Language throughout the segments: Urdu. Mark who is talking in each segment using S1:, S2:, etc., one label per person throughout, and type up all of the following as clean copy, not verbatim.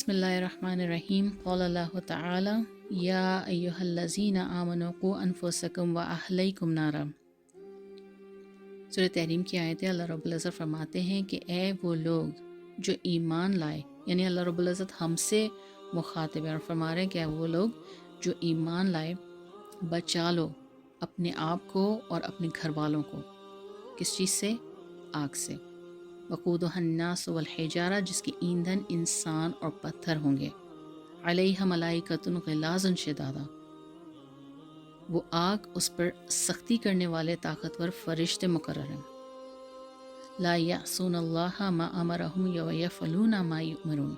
S1: بسم اللہ الرحمن الرحیم قال اللہ تعالی یا ایہا الذین آمنوا قوا انفسکم واہلیکم نارا۔ سورہ تحریم کی آیتیں اللہ رب العزت فرماتے ہیں کہ اے وہ لوگ جو ایمان لائے، یعنی اللہ رب العزت ہم سے مخاطب ہے اور فرما رہے ہیں کہ اے وہ لوگ جو ایمان لائے، بچا لو اپنے آپ کو اور اپنے گھر والوں کو۔ کس چیز سے؟ آگ سے۔ وقودها الناس والحجارہ، جس کی ایندھن انسان اور پتھر ہوں گے۔ علیہ ملائکۃ غلاظ شداد، وہ آگ اس پر سختی کرنے والے طاقتور فرشتے مقرر ہیں۔ لا یعصون اللہ ما امرہم ویفعلون ما یؤمرون،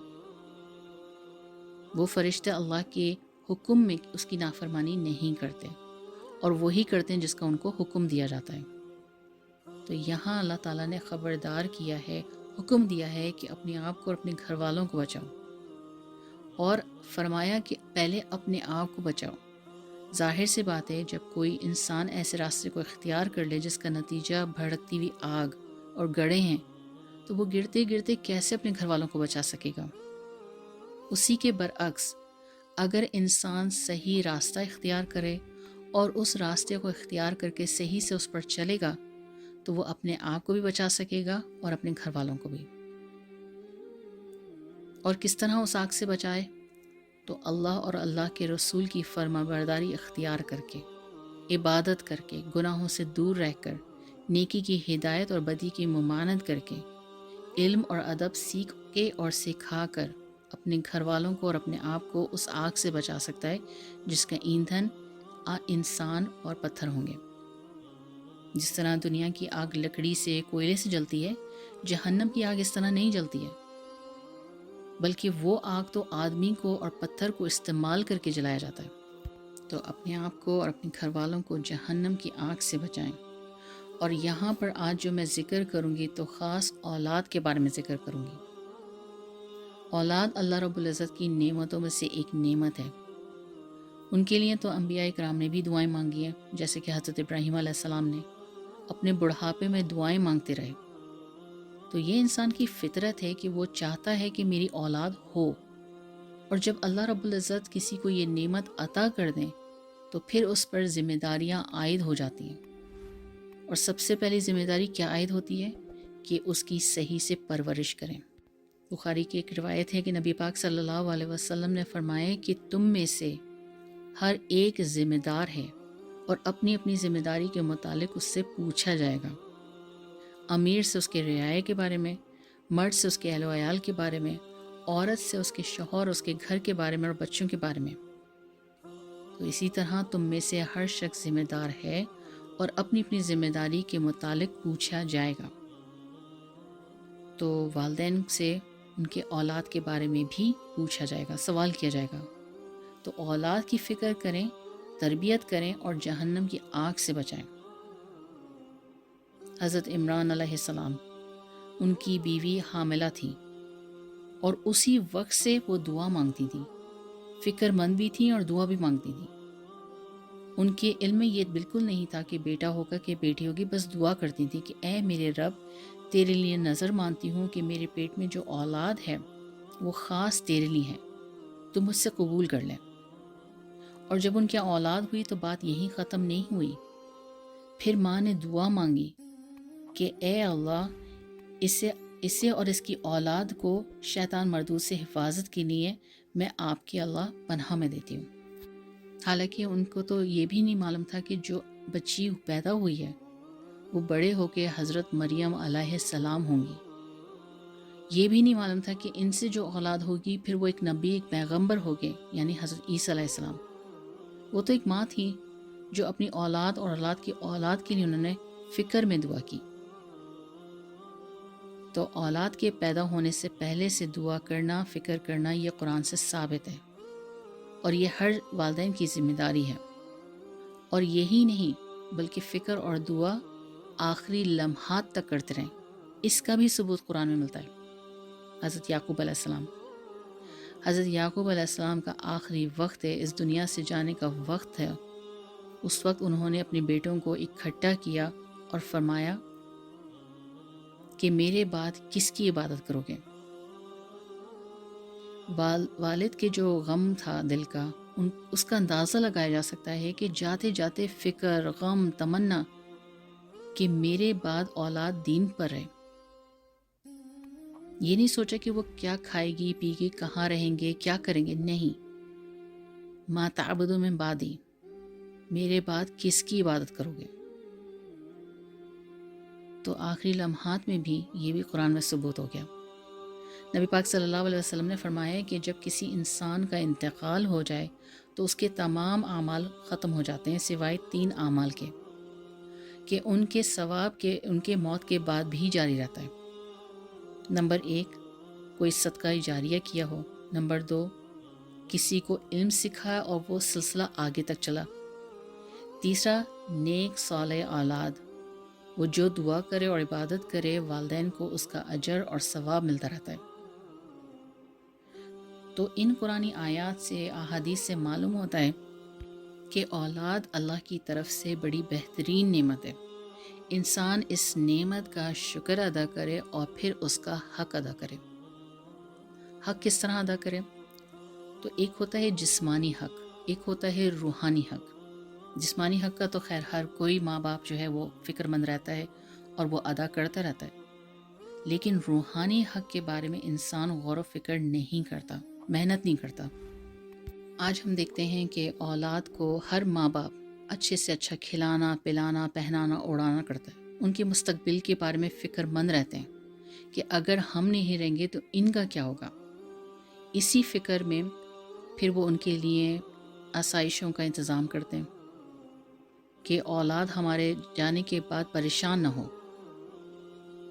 S1: وہ فرشتے اللہ کے حکم میں اس کی نافرمانی نہیں کرتے اور وہی کرتے ہیں جس کا ان کو حکم دیا جاتا ہے۔ تو یہاں اللہ تعالیٰ نے خبردار کیا ہے، حکم دیا ہے کہ اپنے آپ کو اور اپنے گھر والوں کو بچاؤ، اور فرمایا کہ پہلے اپنے آپ کو بچاؤ۔ ظاہر سی بات ہے، جب کوئی انسان ایسے راستے کو اختیار کر لے جس کا نتیجہ بھڑکتی ہوئی آگ اور گڑھے ہیں، تو وہ گرتے گرتے کیسے اپنے گھر والوں کو بچا سکے گا؟ اسی کے برعکس اگر انسان صحیح راستہ اختیار کرے اور اس راستے کو اختیار کر کے صحیح سے اس پر چلے گا تو وہ اپنے آپ کو بھی بچا سکے گا اور اپنے گھر والوں کو بھی۔ اور کس طرح اس آگ سے بچائے؟ تو اللہ اور اللہ کے رسول کی فرما برداری اختیار کر کے، عبادت کر کے، گناہوں سے دور رہ کر، نیکی کی ہدایت اور بدی کی ممانعت کر کے، علم اور ادب سیکھ کے اور سکھا کر اپنے گھر والوں کو اور اپنے آپ کو اس آگ سے بچا سکتا ہے جس کا ایندھن انسان اور پتھر ہوں گے۔ جس طرح دنیا کی آگ لکڑی سے، کوئلے سے جلتی ہے، جہنم کی آگ اس طرح نہیں جلتی ہے، بلکہ وہ آگ تو آدمی کو اور پتھر کو استعمال کر کے جلایا جاتا ہے۔ تو اپنے آپ کو اور اپنے گھر والوں کو جہنم کی آگ سے بچائیں۔ اور یہاں پر آج جو میں ذکر کروں گی تو خاص اولاد کے بارے میں ذکر کروں گی۔ اولاد اللہ رب العزت کی نعمتوں میں سے ایک نعمت ہے۔ ان کے لیے تو انبیاء کرام نے بھی دعائیں مانگی ہیں، جیسے کہ حضرت ابراہیم علیہ السلام نے اپنے بڑھاپے میں دعائیں مانگتے رہے۔ تو یہ انسان کی فطرت ہے کہ وہ چاہتا ہے کہ میری اولاد ہو، اور جب اللہ رب العزت کسی کو یہ نعمت عطا کر دیں تو پھر اس پر ذمہ داریاں عائد ہو جاتی ہیں۔ اور سب سے پہلی ذمہ داری کیا عائد ہوتی ہے؟ کہ اس کی صحیح سے پرورش کریں۔ بخاری کی ایک روایت ہے کہ نبی پاک صلی اللہ علیہ وسلم نے فرمایا کہ تم میں سے ہر ایک ذمہ دار ہے اور اپنی اپنی ذمہ داری کے متعلق اس سے پوچھا جائے گا۔ امیر سے اس کے رعایا کے بارے میں، مرد سے اس کے اہل و عیال کے بارے میں، عورت سے اس کے شوہر، اس کے گھر کے بارے میں اور بچوں کے بارے میں۔ تو اسی طرح تم میں سے ہر شخص ذمہ دار ہے اور اپنی اپنی ذمہ داری کے متعلق پوچھا جائے گا۔ تو والدین سے ان کے اولاد کے بارے میں بھی پوچھا جائے گا، سوال کیا جائے گا۔ تو اولاد کی فکر کریں، تربیت کریں اور جہنم کی آگ سے بچائیں۔ حضرت عمران علیہ السلام، ان کی بیوی حاملہ تھی اور اسی وقت سے وہ دعا مانگتی تھی، فکر مند بھی تھیں اور دعا بھی مانگتی تھیں۔ ان کے علم میں یہ بالکل نہیں تھا کہ بیٹا ہوگا کہ بیٹی ہوگی، بس دعا کرتی تھی کہ اے میرے رب، تیرے لیے نظر مانتی ہوں کہ میرے پیٹ میں جو اولاد ہے وہ خاص تیرے لیے ہے، تو مجھ سے قبول کر لیں۔ اور جب ان کی اولاد ہوئی تو بات یہی ختم نہیں ہوئی، پھر ماں نے دعا مانگی کہ اے اللہ، اسے اور اس کی اولاد کو شیطان مردود سے حفاظت کے لیے میں آپ کی اللہ پناہ میں دیتی ہوں۔ حالانکہ ان کو تو یہ بھی نہیں معلوم تھا کہ جو بچی پیدا ہوئی ہے وہ بڑے ہو کے حضرت مریم علیہ السلام ہوں گی۔ یہ بھی نہیں معلوم تھا کہ ان سے جو اولاد ہوگی پھر وہ ایک نبی، ایک پیغمبر ہوگے، یعنی حضرت عیسیٰ علیہ السلام۔ وہ تو ایک ماں تھی جو اپنی اولاد اور اولاد کی اولاد کے لیے انہوں نے فکر میں دعا کی۔ تو اولاد کے پیدا ہونے سے پہلے سے دعا کرنا، فکر کرنا، یہ قرآن سے ثابت ہے اور یہ ہر والدین کی ذمہ داری ہے۔ اور یہی نہیں بلکہ فکر اور دعا آخری لمحات تک کرتے رہیں، اس کا بھی ثبوت قرآن میں ملتا ہے۔ حضرت یعقوب علیہ السلام، حضرت یعقوب علیہ السلام کا آخری وقت ہے، اس دنیا سے جانے کا وقت ہے۔ اس وقت انہوں نے اپنے بیٹوں کو اکٹھا کیا اور فرمایا کہ میرے بعد کس کی عبادت کرو گے؟ والد کے جو غم تھا دل کا، اس کا اندازہ لگایا جا سکتا ہے کہ جاتے جاتے فکر، غم، تمنا کہ میرے بعد اولاد دین پر رہے. یہ نہیں سوچا کہ وہ کیا کھائے گی، پی گی، کہاں رہیں گے، کیا کریں گے. نہیں، ما تعبدو من بعدی، میرے بعد کس کی عبادت کرو گے. تو آخری لمحات میں بھی یہ بھی قرآن میں ثبوت ہو گیا. نبی پاک صلی اللہ علیہ وسلم نے فرمایا کہ جب کسی انسان کا انتقال ہو جائے تو اس کے تمام اعمال ختم ہو جاتے ہیں سوائے 3 اعمال کے، کہ ان کے ثواب کے ان کے موت کے بعد بھی جاری رہتا ہے. نمبر 1، کوئی صدقہ جاریہ کیا ہو. نمبر 2، کسی کو علم سکھایا اور وہ سلسلہ آگے تک چلا. تیسرا، نیک صالح اولاد، وہ جو دعا کرے اور عبادت کرے والدین کو اس کا اجر اور ثواب ملتا رہتا ہے. تو ان قرآنی آیات سے، احادیث سے معلوم ہوتا ہے کہ اولاد اللہ کی طرف سے بڑی بہترین نعمت ہے. انسان اس نعمت کا شکر ادا کرے اور پھر اس کا حق ادا کرے. حق کس طرح ادا کرے؟ تو ایک ہوتا ہے جسمانی حق، ایک ہوتا ہے روحانی حق. جسمانی حق کا تو خیر ہر کوئی ماں باپ جو ہے وہ فکر مند رہتا ہے اور وہ ادا کرتا رہتا ہے. لیکن روحانی حق کے بارے میں انسان غور و فکر نہیں کرتا، محنت نہیں کرتا. آج ہم دیکھتے ہیں کہ اولاد کو ہر ماں باپ اچھے سے اچھا کھلانا، پلانا، پہنانا، اڑانا کرتا ہے. ان کے مستقبل کے بارے میں فکر مند رہتے ہیں کہ اگر ہم نہیں رہیں گے تو ان کا کیا ہوگا. اسی فکر میں پھر وہ ان کے لیے آسائشوں کا انتظام کرتے ہیں کہ اولاد ہمارے جانے کے بعد پریشان نہ ہو.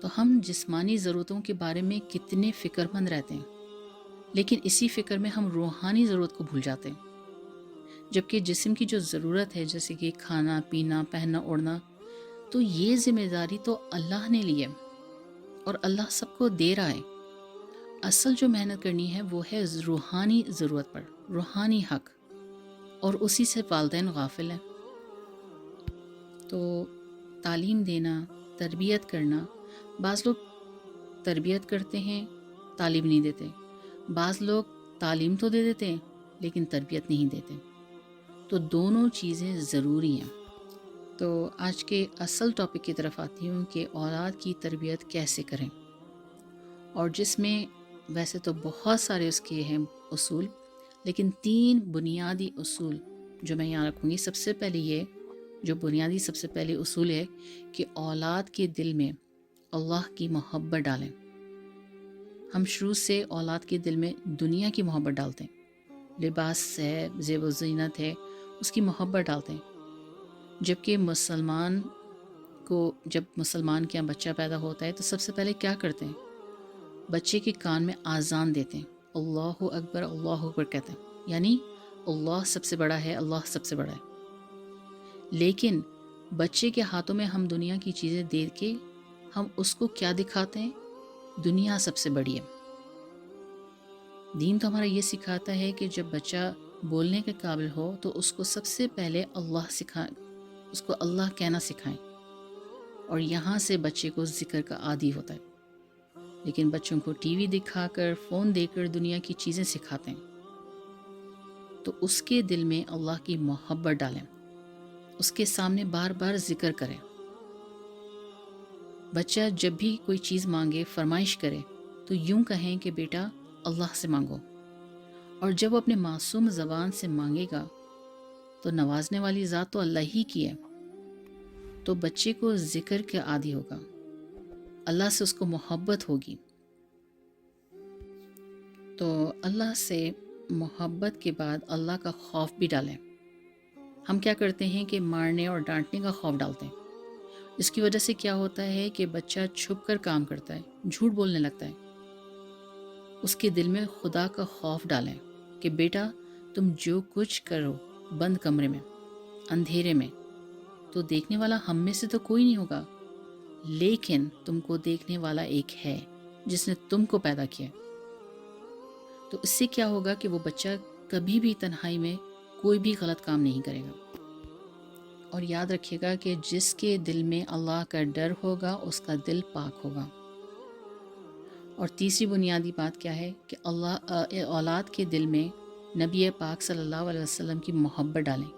S1: تو ہم جسمانی ضرورتوں کے بارے میں کتنے فکر مند رہتے ہیں، لیکن اسی فکر میں ہم روحانی ضرورت کو بھول جاتے ہیں. جبکہ جسم کی جو ضرورت ہے جیسے کہ کھانا، پینا، پہننا، اوڑھنا، تو یہ ذمہ داری تو اللہ نے لی ہے اور اللہ سب کو دے رہا ہے. اصل جو محنت کرنی ہے وہ ہے روحانی ضرورت پر، روحانی حق، اور اسی سے والدین غافل ہیں. تو تعلیم دینا، تربیت کرنا، بعض لوگ تربیت کرتے ہیں، تعلیم نہیں دیتے. بعض لوگ تعلیم تو دے دیتے ہیں لیکن تربیت نہیں دیتے. تو دونوں چیزیں ضروری ہیں. تو آج کے اصل ٹاپک کی طرف آتی ہوں کہ اولاد کی تربیت کیسے کریں، اور جس میں ویسے تو بہت سارے اس کے ہیں اصول، لیکن 3 بنیادی اصول جو میں یہاں رکھوں گی. سب سے پہلے یہ جو بنیادی سب سے پہلے اصول ہے کہ اولاد کے دل میں اللہ کی محبت ڈالیں. ہم شروع سے اولاد کے دل میں دنیا کی محبت ڈالتے ہیں، لباس ہے، زیب و زینت ہے، اس کی محبت ڈالتے ہیں. جبکہ جب مسلمان کے یہاں بچہ پیدا ہوتا ہے تو سب سے پہلے کیا کرتے ہیں؟ بچے کے کان میں آذان دیتے ہیں، اللہ اکبر، اللہ اکبر کہتے ہیں، یعنی اللہ سب سے بڑا ہے، اللہ سب سے بڑا ہے. لیکن بچے کے ہاتھوں میں ہم دنیا کی چیزیں دے کے ہم اس کو کیا دکھاتے ہیں؟ دنیا سب سے بڑی ہے. دین تو ہمارا یہ سکھاتا ہے کہ جب بچہ بولنے کے قابل ہو تو اس کو سب سے پہلے اللہ سکھائیں، اس کو اللہ کہنا سکھائیں، اور یہاں سے بچے کو ذکر کا عادی ہوتا ہے. لیکن بچوں کو ٹی وی دکھا کر، فون دے کر دنیا کی چیزیں سکھاتے ہیں. تو اس کے دل میں اللہ کی محبت ڈالیں، اس کے سامنے بار بار ذکر کریں. بچہ جب بھی کوئی چیز مانگے، فرمائش کرے، تو یوں کہیں کہ بیٹا اللہ سے مانگو. اور جب وہ اپنے معصوم زبان سے مانگے گا تو نوازنے والی ذات تو اللہ ہی کی ہے. تو بچے کو ذکر کے عادی ہوگا، اللہ سے اس کو محبت ہوگی. تو اللہ سے محبت کے بعد اللہ کا خوف بھی ڈالیں. ہم کیا کرتے ہیں کہ مارنے اور ڈانٹنے کا خوف ڈالتے ہیں. اس کی وجہ سے کیا ہوتا ہے کہ بچہ چھپ کر کام کرتا ہے، جھوٹ بولنے لگتا ہے. اس کے دل میں خدا کا خوف ڈالیں کہ بیٹا تم جو کچھ کرو بند کمرے میں، اندھیرے میں، تو دیکھنے والا ہم میں سے تو کوئی نہیں ہوگا، لیکن تم کو دیکھنے والا ایک ہے جس نے تم کو پیدا کیا. تو اس سے کیا ہوگا کہ وہ بچہ کبھی بھی تنہائی میں کوئی بھی غلط کام نہیں کرے گا. اور یاد رکھیے گا کہ جس کے دل میں اللہ کا ڈر ہوگا اس کا دل پاک ہوگا. اور تیسری بنیادی بات کیا ہے کہ اولاد کے دل میں نبی پاک صلی اللہ علیہ وسلم کی محبت ڈالیں،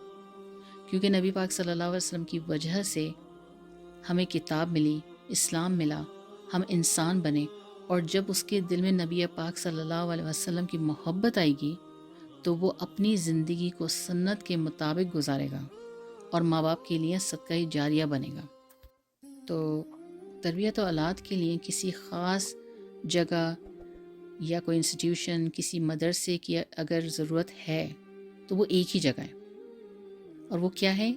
S1: کیونکہ نبی پاک صلی اللہ علیہ وسلم کی وجہ سے ہمیں کتاب ملی، اسلام ملا، ہم انسان بنے، اور جب اس کے دل میں نبی پاک صلی اللہ علیہ وسلم کی محبت آئے گی تو وہ اپنی زندگی کو سنت کے مطابق گزارے گا اور ماں باپ کے لیے صدقہ جاریہ بنے گا۔ تو تربیت اولاد کے لیے کسی خاص جگہ یا کوئی انسٹیٹیوشن، کسی مدرسے کی اگر ضرورت ہے تو وہ ایک ہی جگہ ہے، اور وہ کیا ہے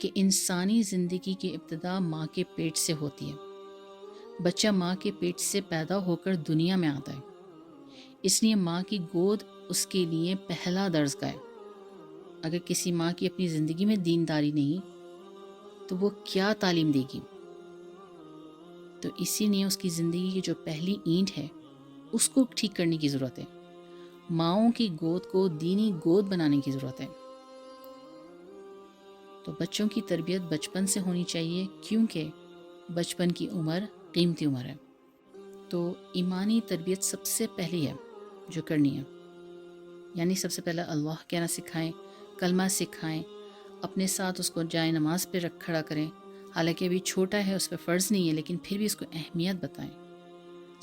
S1: کہ انسانی زندگی کی ابتدا ماں کے پیٹ سے ہوتی ہے۔ بچہ ماں کے پیٹ سے پیدا ہو کر دنیا میں آتا ہے، اس لیے ماں کی گود اس کے لیے پہلا درسگاہ ہے۔ اگر کسی ماں کی اپنی زندگی میں دینداری نہیں تو وہ کیا تعلیم دے گی؟ تو اسی لیے اس کی زندگی کی جو پہلی اینٹ ہے اس کو ٹھیک کرنے کی ضرورت ہے۔ ماؤں کی گود کو دینی گود بنانے کی ضرورت ہے۔ تو بچوں کی تربیت بچپن سے ہونی چاہیے، کیونکہ بچپن کی عمر قیمتی عمر ہے۔ تو ایمانی تربیت سب سے پہلی ہے جو کرنی ہے، یعنی سب سے پہلے اللہ کہنا سکھائیں، کلمہ سکھائیں، اپنے ساتھ اس کو جائے نماز پہ رکھ کھڑا کریں، حالانکہ ابھی چھوٹا ہے، اس پہ فرض نہیں ہے، لیکن پھر بھی اس کو اہمیت بتائیں۔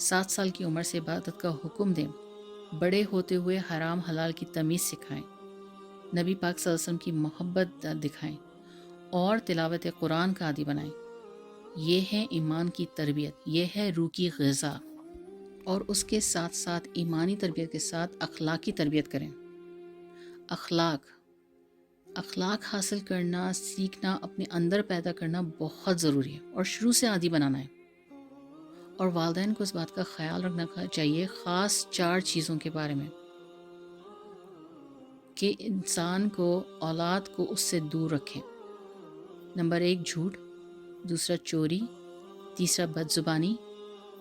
S1: 7 سال کی عمر سے عبادت کا حکم دیں، بڑے ہوتے ہوئے حرام حلال کی تمیز سکھائیں، نبی پاک صلی اللہ علیہ وسلم کی محبت دکھائیں، اور تلاوت قرآن کا عادی بنائیں۔ یہ ہے ایمان کی تربیت، یہ ہے روح کی غذا۔ اور اس کے ساتھ ساتھ ایمانی تربیت کے ساتھ اخلاقی تربیت کریں۔ اخلاق حاصل کرنا، سیکھنا، اپنے اندر پیدا کرنا بہت ضروری ہے، اور شروع سے عادی بنانا ہے۔ اور والدین کو اس بات کا خیال رکھنا چاہیے، خاص 4 چیزوں کے بارے میں، کہ انسان کو، اولاد کو اس سے دور رکھیں۔ نمبر 1 جھوٹ، دوسرا چوری، تیسرا بد زبانی،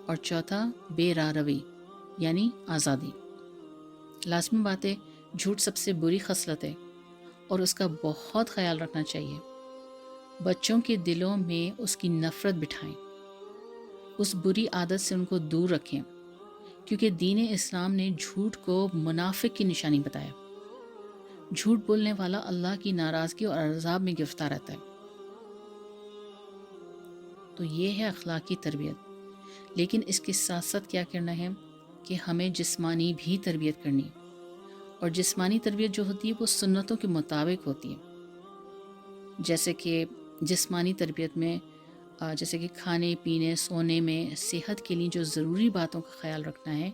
S1: اور چوتھا بے راہ روی یعنی آزادی۔ لازمی بات ہے، جھوٹ سب سے بری خصلت ہے اور اس کا بہت خیال رکھنا چاہیے۔ بچوں کے دلوں میں اس کی نفرت بٹھائیں، اس بری عادت سے ان کو دور رکھیں، کیونکہ دین اسلام نے جھوٹ کو منافق کی نشانی بتایا۔ جھوٹ بولنے والا اللہ کی ناراضگی اور عذاب میں گرفتار رہتا ہے۔ تو یہ ہے اخلاقی تربیت۔ لیکن اس کے ساتھ ساتھ کیا کرنا ہے کہ ہمیں جسمانی بھی تربیت کرنی ہے، اور جسمانی تربیت جو ہوتی ہے وہ سنتوں کے مطابق ہوتی ہے۔ جیسے کہ جسمانی تربیت میں جیسے کہ کھانے پینے، سونے میں، صحت کے لیے جو ضروری باتوں کا خیال رکھنا ہے،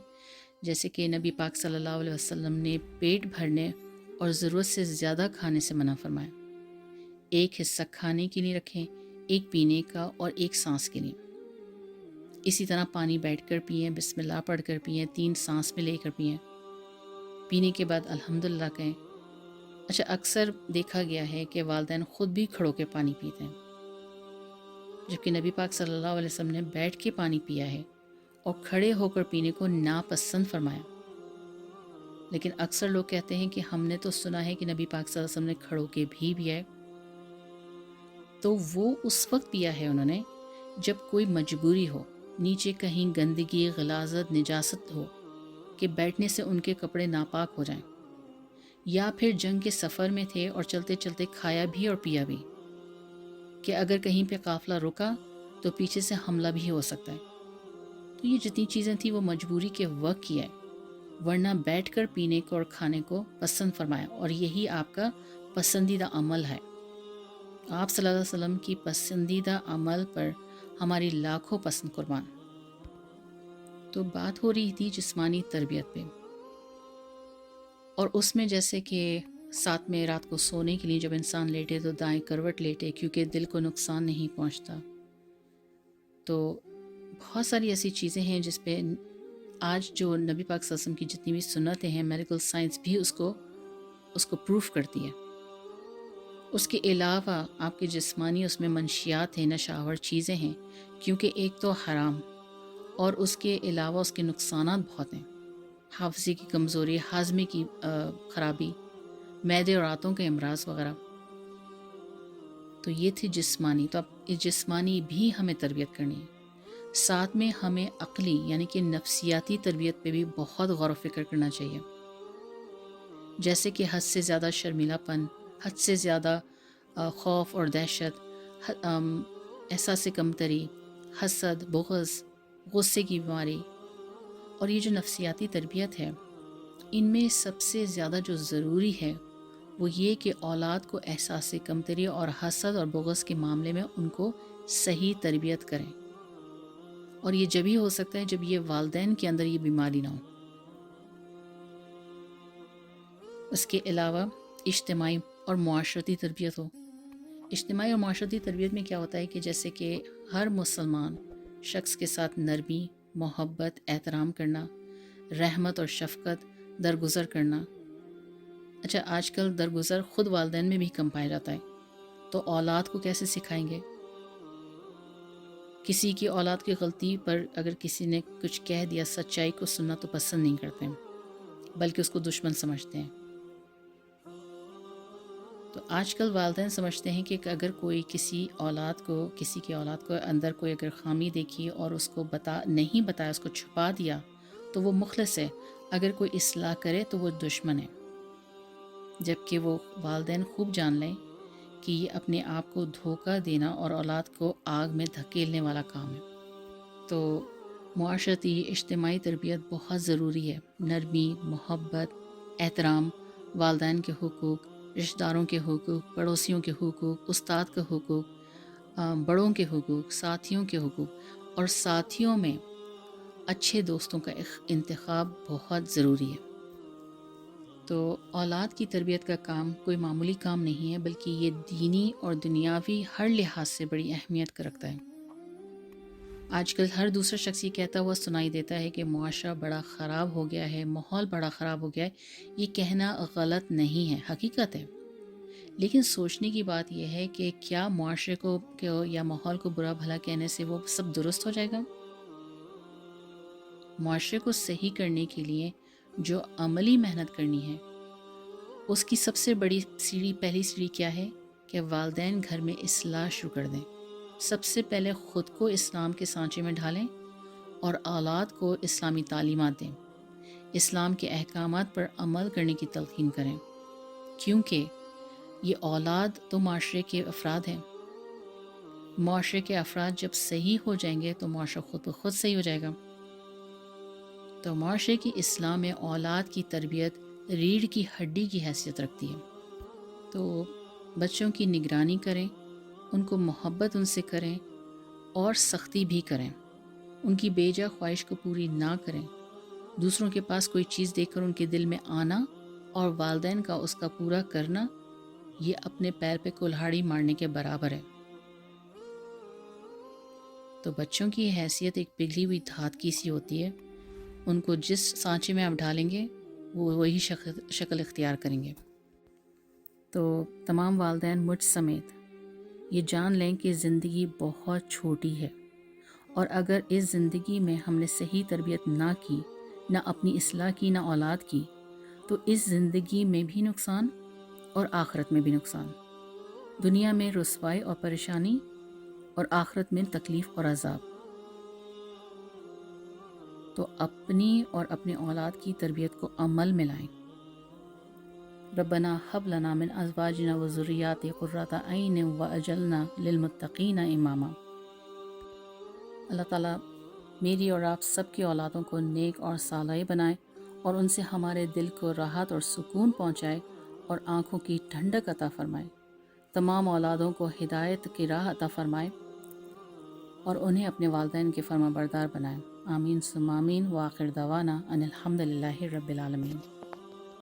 S1: جیسے کہ نبی پاک صلی اللہ علیہ وسلم نے پیٹ بھرنے اور ضرورت سے زیادہ کھانے سے منع فرمایا۔ ایک حصہ کھانے کے لیے رکھیں، ایک پینے کا اور ایک سانس کے لیے۔ اسی طرح پانی بیٹھ کر پئیں، بسم اللہ پڑھ کر پئیں، 3 سانس میں لے کر پئیں، پینے کے بعد الحمدللہ کہیں۔ اچھا، اکثر دیکھا گیا ہے کہ والدین خود بھی کھڑو کے پانی پیتے ہیں، جبکہ نبی پاک صلی اللہ علیہ وسلم نے بیٹھ کے پانی پیا ہے اور کھڑے ہو کر پینے کو ناپسند فرمایا۔ لیکن اکثر لوگ کہتے ہیں کہ ہم نے تو سنا ہے کہ نبی پاک صلی اللہ علیہ وسلم نے کھڑو کے بھی پیا ہے۔ تو وہ اس وقت پیا ہے انہوں نے جب کوئی مجبوری ہو، نیچے کہیں گندگی، غلاظت، نجاست ہو کہ بیٹھنے سے ان کے کپڑے ناپاک ہو جائیں، یا پھر جنگ کے سفر میں تھے اور چلتے چلتے کھایا بھی اور پیا بھی، کہ اگر کہیں پہ قافلہ رکا تو پیچھے سے حملہ بھی ہو سکتا ہے۔ تو یہ جتنی چیزیں تھیں وہ مجبوری کے وقت کیا ہے، ورنہ بیٹھ کر پینے کو اور کھانے کو پسند فرمایا، اور یہی آپ کا پسندیدہ عمل ہے۔ آپ صلی اللہ علیہ وسلم کی پسندیدہ عمل پر ہماری لاکھوں پسند قربان۔ تو بات ہو رہی تھی جسمانی تربیت پہ، اور اس میں جیسے کہ ساتھ میں رات کو سونے کے لیے جب انسان لیٹے تو دائیں کروٹ لیٹے، کیونکہ دل کو نقصان نہیں پہنچتا۔ تو بہت ساری ایسی چیزیں ہیں جس پہ آج جو نبی پاک صلی اللہ علیہ وسلم کی جتنی بھی سنتیں ہیں، میڈیکل سائنس بھی اس کو پروف کرتی ہے۔ اس کے علاوہ آپ کے جسمانی اس میں منشیات ہیں، نشاور چیزیں ہیں، کیونکہ ایک تو حرام، اور اس کے علاوہ اس کے نقصانات بہت ہیں، حافظے کی کمزوری، ہاضمے کی خرابی، معدے اور آنتوں کے امراض وغیرہ۔ تو یہ تھی جسمانی۔ تو اب اس جسمانی بھی ہمیں تربیت کرنی ہے۔ ساتھ میں ہمیں عقلی یعنی کہ نفسیاتی تربیت پہ بھی بہت غور و فکر کرنا چاہیے، جیسے کہ حد سے زیادہ شرمیلا پن، حد سے زیادہ خوف اور دہشت، احساس کمتری، حسد، بغض، غصے کی بیماری، اور یہ جو نفسیاتی تربیت ہے، ان میں سب سے زیادہ جو ضروری ہے وہ یہ کہ اولاد کو احساس کمتری اور حسد اور بغض کے معاملے میں ان کو صحیح تربیت کریں، اور یہ جبھی ہو سکتا ہے جب یہ والدین کے اندر یہ بیماری نہ ہو۔ اس کے علاوہ اجتماعی اور معاشرتی تربیت ہو۔ اجتماعی اور معاشرتی تربیت میں کیا ہوتا ہے کہ جیسے کہ ہر مسلمان شخص کے ساتھ نرمی، محبت، احترام کرنا، رحمت اور شفقت درگزر کرنا۔ اچھا، آج کل درگزر خود والدین میں بھی کم پایا جاتا ہے، تو اولاد کو کیسے سکھائیں گے؟ کسی کی اولاد کی غلطی پر اگر کسی نے کچھ کہہ دیا، سچائی کو سننا تو پسند نہیں کرتے ہیں، بلکہ اس کو دشمن سمجھتے ہیں۔ تو آج کل والدین سمجھتے ہیں کہ اگر کوئی کسی کی اولاد کو اندر کوئی اگر خامی دیکھی اور اس کو نہیں بتایا، اس کو چھپا دیا، تو وہ مخلص ہے، اگر کوئی اصلاح کرے تو وہ دشمن ہے، جبکہ وہ والدین خوب جان لیں کہ یہ اپنے آپ کو دھوکہ دینا اور اولاد کو آگ میں دھکیلنے والا کام ہے۔ تو معاشرتی اجتماعی تربیت بہت ضروری ہے۔ نرمی، محبت، احترام، والدین کے حقوق، رشتہ داروں کے حقوق، پڑوسیوں کے حقوق، استاد کے حقوق، بڑوں کے حقوق، ساتھیوں کے حقوق، اور ساتھیوں میں اچھے دوستوں کا انتخاب بہت ضروری ہے۔ تو اولاد کی تربیت کا کام کوئی معمولی کام نہیں ہے، بلکہ یہ دینی اور دنیاوی ہر لحاظ سے بڑی اہمیت کا رکھتا ہے۔ آج کل ہر دوسرا شخص یہ کہتا ہوا سنائی دیتا ہے کہ معاشرہ بڑا خراب ہو گیا ہے، ماحول بڑا خراب ہو گیا ہے۔ یہ کہنا غلط نہیں ہے، حقیقت ہے، لیکن سوچنے کی بات یہ ہے کہ کیا معاشرے کو یا ماحول کو برا بھلا کہنے سے وہ سب درست ہو جائے گا؟ معاشرے کو صحیح کرنے کے لیے جو عملی محنت کرنی ہے، اس کی سب سے بڑی پہلی سیڑھی کیا ہے کہ والدین گھر میں اصلاح شروع کر دیں۔ سب سے پہلے خود کو اسلام کے سانچے میں ڈھالیں اور اولاد کو اسلامی تعلیمات دیں، اسلام کے احکامات پر عمل کرنے کی تلقین کریں، کیونکہ یہ اولاد تو معاشرے کے افراد ہیں۔ معاشرے کے افراد جب صحیح ہو جائیں گے تو معاشرہ خود بخود صحیح ہو جائے گا۔ تو معاشرے کی اصلاح میں اولاد کی تربیت ریڑھ کی ہڈی کی حیثیت رکھتی ہے۔ تو بچوں کی نگرانی کریں، ان کو محبت ان سے کریں اور سختی بھی کریں، ان کی بے جا خواہش کو پوری نہ کریں۔ دوسروں کے پاس کوئی چیز دیکھ کر ان کے دل میں آنا اور والدین کا اس کا پورا کرنا، یہ اپنے پیر پہ کلہاڑی مارنے کے برابر ہے۔ تو بچوں کی حیثیت ایک پگھلی ہوئی دھات کی سی ہوتی ہے، ان کو جس سانچے میں آپ ڈالیں گے وہ وہی شکل اختیار کریں گے۔ تو تمام والدین مجھ سمیت یہ جان لیں کہ زندگی بہت چھوٹی ہے، اور اگر اس زندگی میں ہم نے صحیح تربیت نہ کی، نہ اپنی اصلاح کی، نہ اولاد کی، تو اس زندگی میں بھی نقصان اور آخرت میں بھی نقصان، دنیا میں رسوائی اور پریشانی، اور آخرت میں تکلیف اور عذاب۔ تو اپنی اور اپنے اولاد کی تربیت کو عمل میں لائیں۔ ربنا حب لنا من ازواجنا و ذریات قرۃ اعین واجعلنا للمتقین اماما۔ اللہ تعالیٰ میری اور آپ سب کی اولادوں کو نیک اور صالح بنائے، اور ان سے ہمارے دل کو راحت اور سکون پہنچائے، اور آنکھوں کی ٹھنڈک عطا فرمائے۔ تمام اولادوں کو ہدایت کی راہ عطا فرمائے، اور انہیں اپنے والدین کے فرما بردار بنائے۔ آمین ثم آمین، وآخر دعوانا ان الحمد للہ رب العالمین۔